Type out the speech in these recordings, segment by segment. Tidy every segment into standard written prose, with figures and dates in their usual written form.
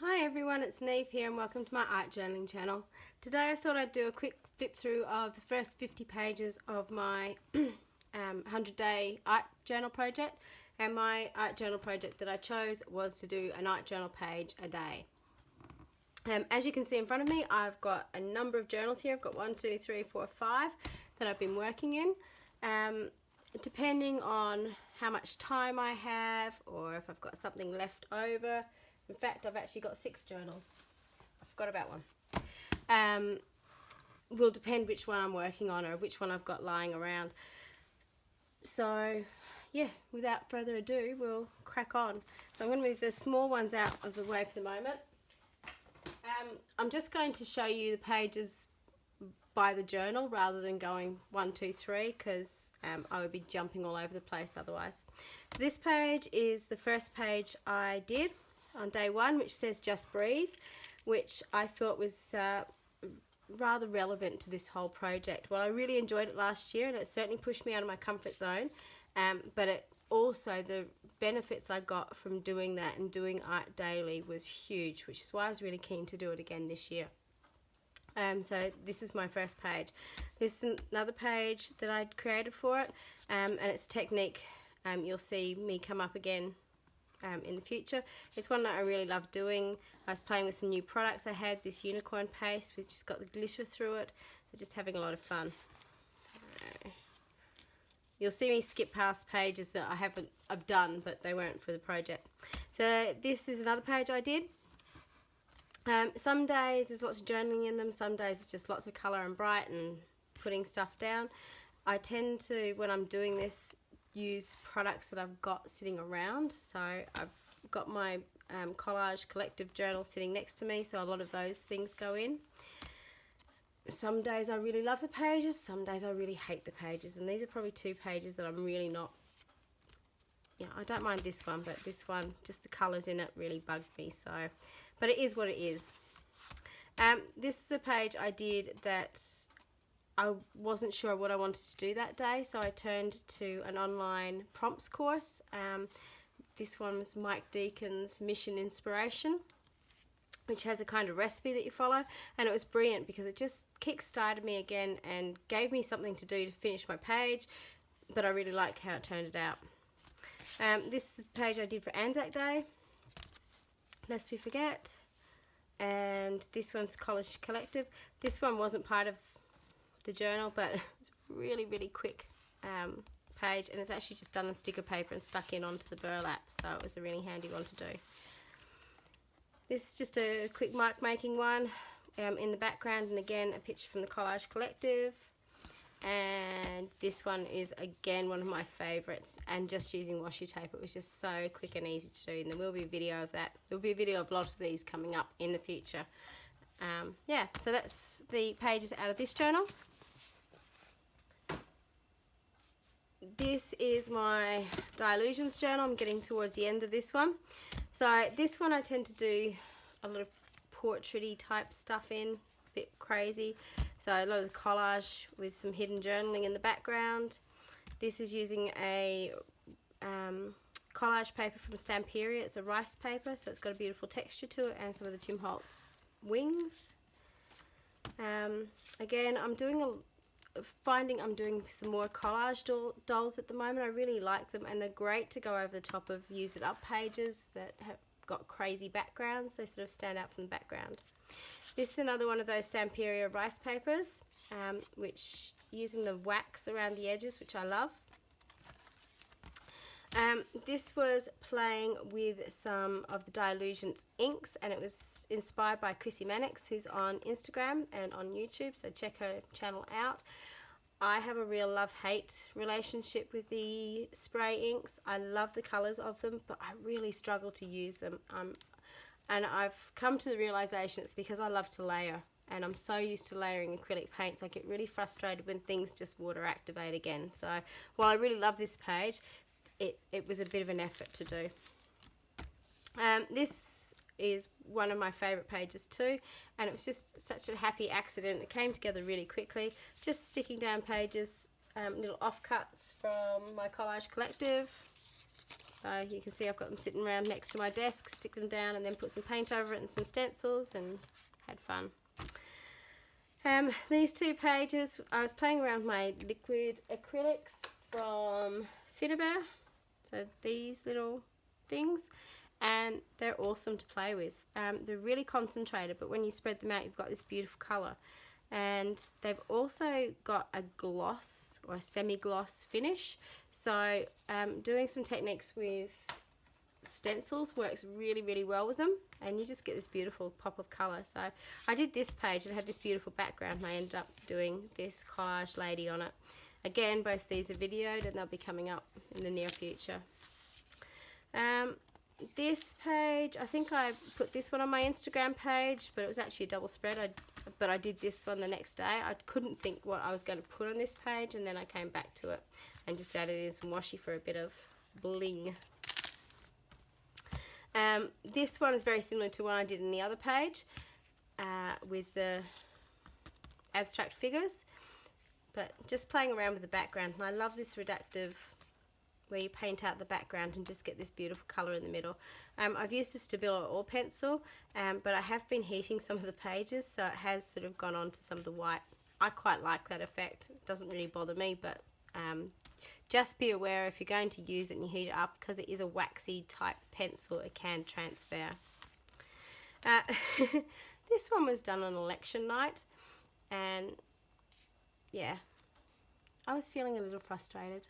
Hi everyone, it's Niamh here and welcome to my art journaling channel. Today I thought I'd do a quick flip through of the first 50 pages of my 100-day art journal project, and my art journal project that I chose was to do an art journal page a day. As you can see in front of me, I've got a number of journals here. I've got 1, 2, 3, 4, 5 that I've been working in. Depending on how much time I have or if I've got something left over. In fact, I've actually got 6 journals. I forgot about one. Will depend which one I'm working on or which one I've got lying around. So, yes, without further ado, we'll crack on. So I'm going to move the small ones out of the way for the moment. I'm just going to show you the pages by the journal rather than going 1, 2, 3 because I would be jumping all over the place otherwise. This page is the first page I did on day 1, which says Just Breathe, which I thought was rather relevant to this whole project. Well, I really enjoyed it last year and it certainly pushed me out of my comfort zone, but it also, the benefits I got from doing that and doing art daily was huge, which is why I was really keen to do it again this year. So this is my first page. This is another page that I'd created for it, and it's technique. You'll see me come up again in the future. It's one that I really love doing. I was playing with some new products I had, this unicorn paste which has got the glitter through it. So just having a lot of fun. You'll see me skip past pages that I've done, but they weren't for the project. So this is another page I did. Some days there's lots of journaling in them, some days it's just lots of colour and bright and putting stuff down. I tend to, when I'm doing this, use products that I've got sitting around. So I've got my collage collective journal sitting next to me, so a lot of those things go in. Some days I really love the pages, some days I really hate the pages, and these are probably 2 pages that I'm really not, I don't mind this one, but this one, just the colours in it really bugged me, so, but it is what it is. This is a page I did that I wasn't sure what I wanted to do that day, so I turned to an online prompts course. This one was Mike Deacon's Mission Inspiration, which has a kind of recipe that you follow, and it was brilliant because it just kick-started me again and gave me something to do to finish my page, but I really like how it turned it out. This is a page I did for Anzac Day, lest we forget, and this one's College Collective. This one wasn't part of the journal, but it was really, really quick page, and it's actually just done on sticker paper and stuck in onto the burlap, so it was a really handy one to do. This is just a quick mark making one in the background, and again a picture from the Collage Collective. And this one is again one of my favourites, and just using washi tape. It was just so quick and easy to do, and there will be a video of that. There will be a video of a lot of these coming up in the future. Yeah, so that's the pages out of this journal. This is my Dilutions journal. I'm getting towards the end of this one. So this one I tend to do a lot of portrait-y type stuff in, a bit crazy. So a lot of the collage with some hidden journaling in the background. This is using a collage paper from Stamperia. It's a rice paper, so it's got a beautiful texture to it, and some of the Tim Holtz wings. Again, I'm doing I'm doing some more collage dolls at the moment. I really like them, and they're great to go over the top of use it up pages that have got crazy backgrounds. They sort of stand out from the background. This is another one of those Stamperia rice papers, which using the wax around the edges, which I love. This was playing with some of the Dilutions inks, and it was inspired by Chrissy Mannix, who's on Instagram and on YouTube, so check her channel out. I have a real love-hate relationship with the spray inks. I love the colours of them, but I really struggle to use them. And I've come to the realisation it's because I love to layer, and I'm so used to layering acrylic paints, I get really frustrated when things just water activate again. So while I really love this page, it was a bit of an effort to do. This is one of my favourite pages too, and it was just such a happy accident. It came together really quickly, just sticking down pages, little offcuts from my Collage Collective. So you can see I've got them sitting around next to my desk, stick them down and then put some paint over it and some stencils, and had fun. These 2 pages, I was playing around with my liquid acrylics from Finnabair, so these little things, and they're awesome to play with. They're really concentrated, but when you spread them out you've got this beautiful colour. And they've also got a gloss or a semi-gloss finish, so doing some techniques with stencils works really, really well with them, and you just get this beautiful pop of colour. So I did this page and had this beautiful background, and I ended up doing this collage lady on it. Again, both these are videoed and they'll be coming up in the near future. This page, I think I put this one on my Instagram page, but it was actually a double spread. But I did this one the next day. I couldn't think what I was going to put on this page, and then I came back to it and just added in some washi for a bit of bling. This one is very similar to one I did in the other page with the abstract figures, but just playing around with the background. And I love this reductive where you paint out the background and just get this beautiful colour in the middle. I've used a Stabilo All Pencil, but I have been heating some of the pages, so it has sort of gone on to some of the white. I quite like that effect. It doesn't really bother me, but just be aware if you're going to use it and you heat it up, because it is a waxy type pencil, it can transfer. This one was done on election night, and yeah, I was feeling a little frustrated.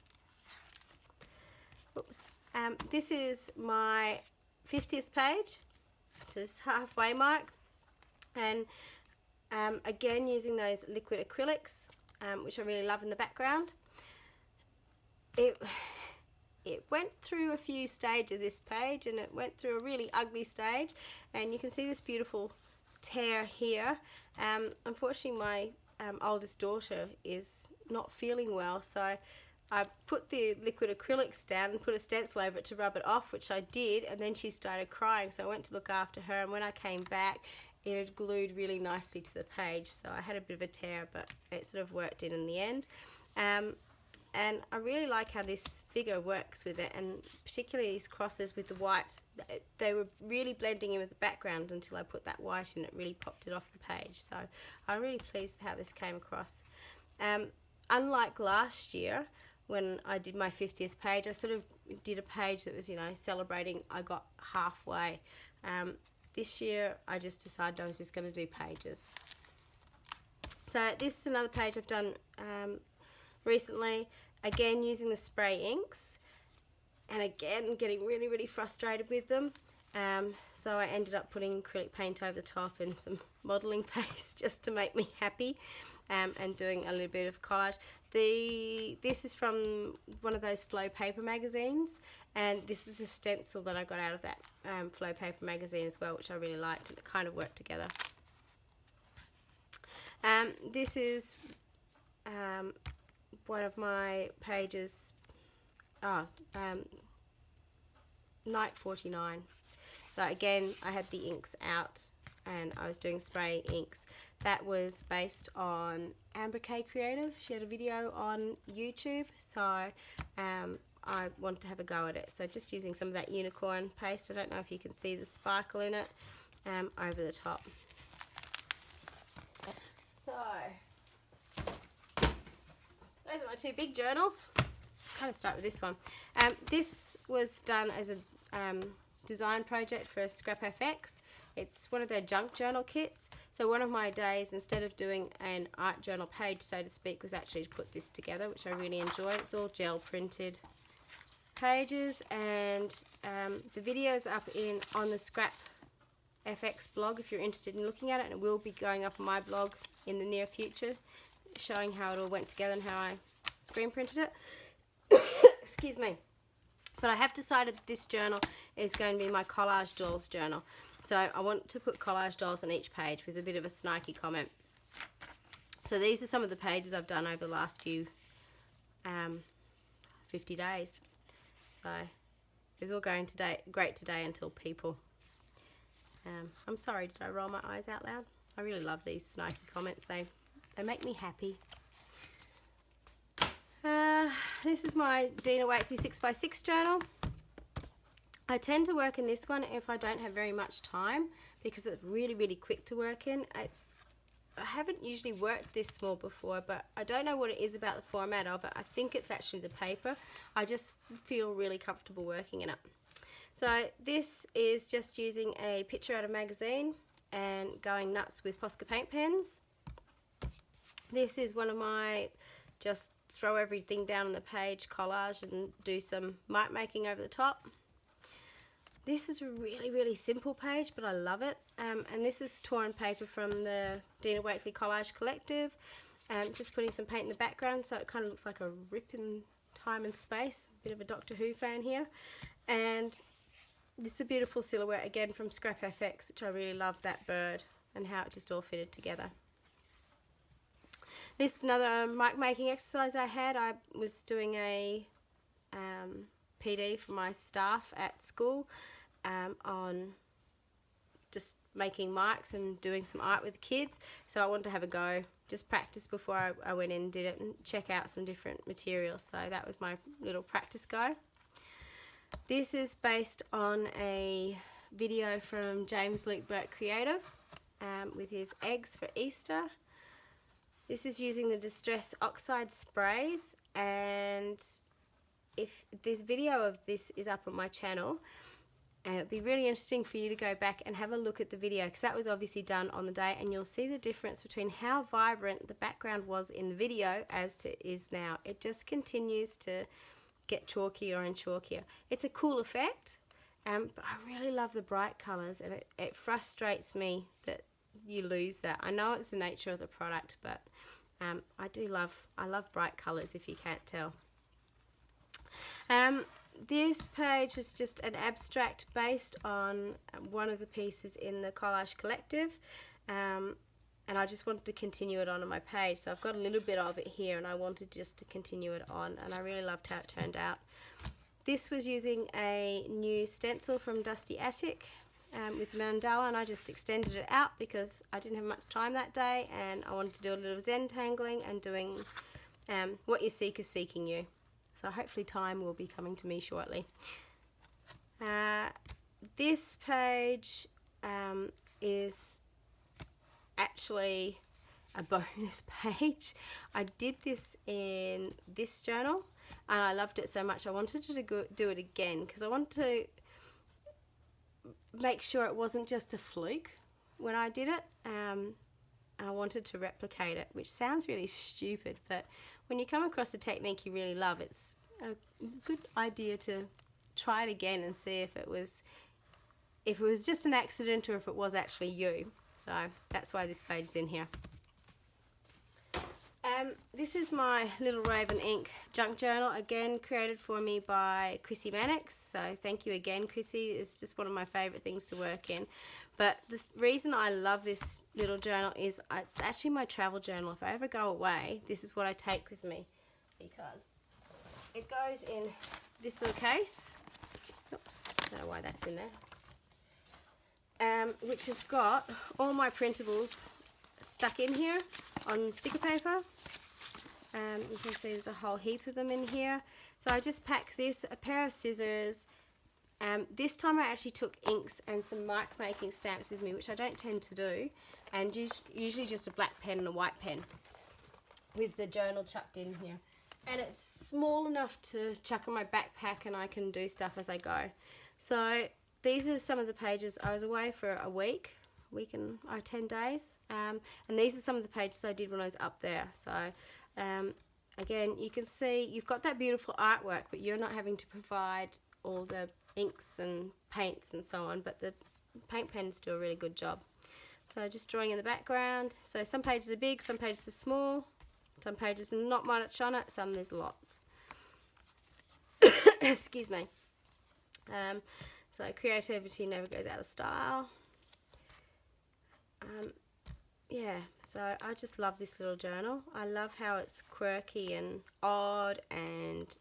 Oops. This is my 50th page, this halfway mark, and again using those liquid acrylics, which I really love in the background. It went through a few stages, this page, and it went through a really ugly stage, and you can see this beautiful tear here. Unfortunately my oldest daughter is not feeling well, so I put the liquid acrylics down and put a stencil over it to rub it off, which I did, and then she started crying, so I went to look after her, and when I came back it had glued really nicely to the page, so I had a bit of a tear, but it sort of worked in the end. And I really like how this figure works with it, and particularly these crosses with the white. They were really blending in with the background until I put that white in. It really popped it off the page, so I'm really pleased with how this came across. Unlike last year, when I did my 50th page, I sort of did a page that was, you know, celebrating I got halfway. This year I just decided I was just going to do pages. So this is another page I've done recently, again using the spray inks, and again getting really, really frustrated with them. So I ended up putting acrylic paint over the top and some modelling paste just to make me happy, and doing a little bit of collage. This is from one of those flow paper magazines, and this is a stencil that I got out of that flow paper magazine as well, which I really liked, and it kind of worked together. This is one of my pages, night 49. So again, I had the inks out and I was doing spray inks. That was based on Amber K Creative. She had a video on YouTube, so I wanted to have a go at it. So just using some of that unicorn paste. I don't know if you can see the sparkle in it, over the top. So those are my 2 big journals. Kind of start with this one. This was done as a design project for Scrap FX. It's one of their junk journal kits. So one of my days, instead of doing an art journal page, so to speak, was actually to put this together, which I really enjoyed. It's all gel printed pages, and the video is up on the Scrap FX blog if you're interested in looking at it, and it will be going up on my blog in the near future, showing how it all went together and how I screen printed it. Excuse me. But I have decided that this journal is going to be my collage dolls journal. So I want to put collage dolls on each page with a bit of a snarky comment. So these are some of the pages I've done over the last few 50 days. So it's all going great today until people. I'm sorry, did I roll my eyes out loud? I really love these snarky comments. They make me happy. This is my Dina Wakely 6x6 journal. I tend to work in this one if I don't have very much time, because it's really, really quick to work in. I haven't usually worked this small before, but I don't know what it is about the format of it. I think it's actually the paper. I just feel really comfortable working in it. So this is just using a picture out of a magazine and going nuts with Posca paint pens. This is one of my just throw everything down on the page collage and do some mark making over the top. This is a really, really simple page, but I love it. And this is torn paper from the Dina Wakley Collage Collective. Just putting some paint in the background so it kind of looks like a rip in time and space. A bit of a Doctor Who fan here. And this is a beautiful silhouette again from Scrap FX, which I really love, that bird and how it just all fitted together. This is another mark making exercise I had. I was doing a PD for my staff at school on just making marks and doing some art with the kids. So I wanted to have a go, just practice before I went in and did it and check out some different materials. So that was my little practice go. This is based on a video from James Luke Burt Creative with his eggs for Easter. This is using the Distress Oxide sprays, and if this video of this is up on my channel, it'd be really interesting for you to go back and have a look at the video, because that was obviously done on the day, and you'll see the difference between how vibrant the background was in the video as to is now. It just continues to get chalkier and chalkier. It's a cool effect, but I really love the bright colours, and it frustrates me that you lose that. I know it's the nature of the product, but I love bright colours, if you can't tell. This page was just an abstract based on one of the pieces in the Collage Collective, and I just wanted to continue it on my page. So I've got a little bit of it here, and I wanted just to continue it on, and I really loved how it turned out. This was using a new stencil from Dusty Attic with mandala, and I just extended it out because I didn't have much time that day, and I wanted to do a little Zen tangling and doing what you seek is seeking you. So hopefully time will be coming to me shortly. This page is actually a bonus page. I did this in this journal, and I loved it so much I wanted to do it again, because I wanted to make sure it wasn't just a fluke when I did it. I wanted to replicate it, which sounds really stupid, but when you come across a technique you really love, it's a good idea to try it again and see if it was just an accident or if it was actually you. So that's why this page is in here. This is my Little Raven Ink junk journal, again created for me by Chrissy Mannix. So thank you again, Chrissy. It's just one of my favourite things to work in. But the reason I love this little journal is it's actually my travel journal. If I ever go away, this is what I take with me, because it goes in this little case. Oops, I don't know why that's in there. Which has got all my printables stuck in here on sticker paper. You can see there's a whole heap of them in here. So I just packed this, a pair of scissors. This time I actually took inks and some mark making stamps with me, which I don't tend to do, and usually just a black pen and a white pen with the journal chucked in here. And it's small enough to chuck in my backpack, and I can do stuff as I go. So these are some of the pages. I was away for a week and 10 days, and these are some of the pages I did when I was up there. So again, you can see you've got that beautiful artwork, but you're not having to provide all the inks and paints and so on, but the paint pens do a really good job. So just drawing in the background. So some pages are big, some pages are small, some pages are not much on it, some there's lots. Excuse me. So creativity never goes out of style. Yeah, so I just love this little journal. I love how it's quirky and odd, and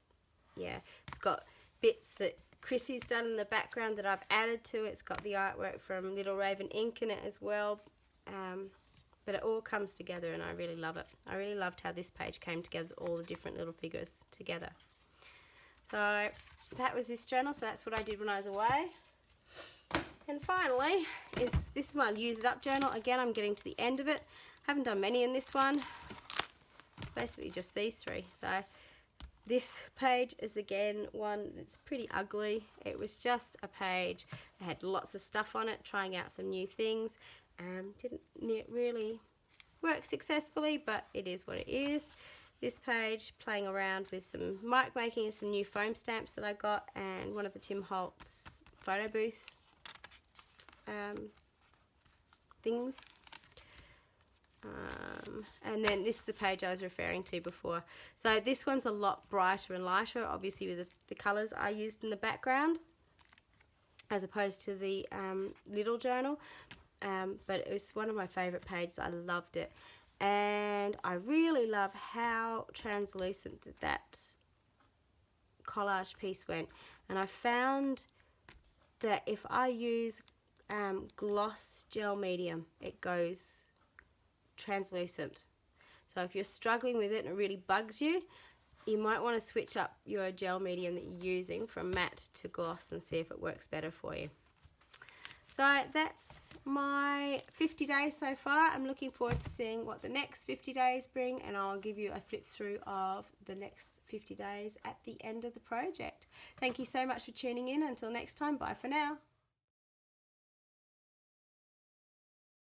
yeah, it's got bits that Chrissy's done in the background that I've added to it. It's got the artwork from Little Raven Ink in it as well, but it all comes together, and I really love it. I really loved how this page came together, all the different little figures together. So that was this journal, so that's what I did when I was away. And finally is this one, Use It Up journal. Again, I'm getting to the end of it. Haven't done many in this one. It's basically just these three. So this page is again one that's pretty ugly. It was just a page that had lots of stuff on it, trying out some new things. Didn't really work successfully, but it is what it is. This page, playing around with some mark making and some new foam stamps that I got, and one of the Tim Holtz photo booth things. And then this is the page I was referring to before. So this one's a lot brighter and lighter, obviously with the colours I used in the background, as opposed to the little journal. But it was one of my favourite pages. I loved it. And I really love how translucent that collage piece went. And I found that if I use gloss gel medium, it goes translucent. So if you're struggling with it and it really bugs you, you might want to switch up your gel medium that you're using from matte to gloss and see if it works better for you. So that's my 50 days so far. I'm looking forward to seeing what the next 50 days bring, and I'll give you a flip through of the next 50 days at the end of the project. Thank you so much for tuning in. Until next time, bye for now.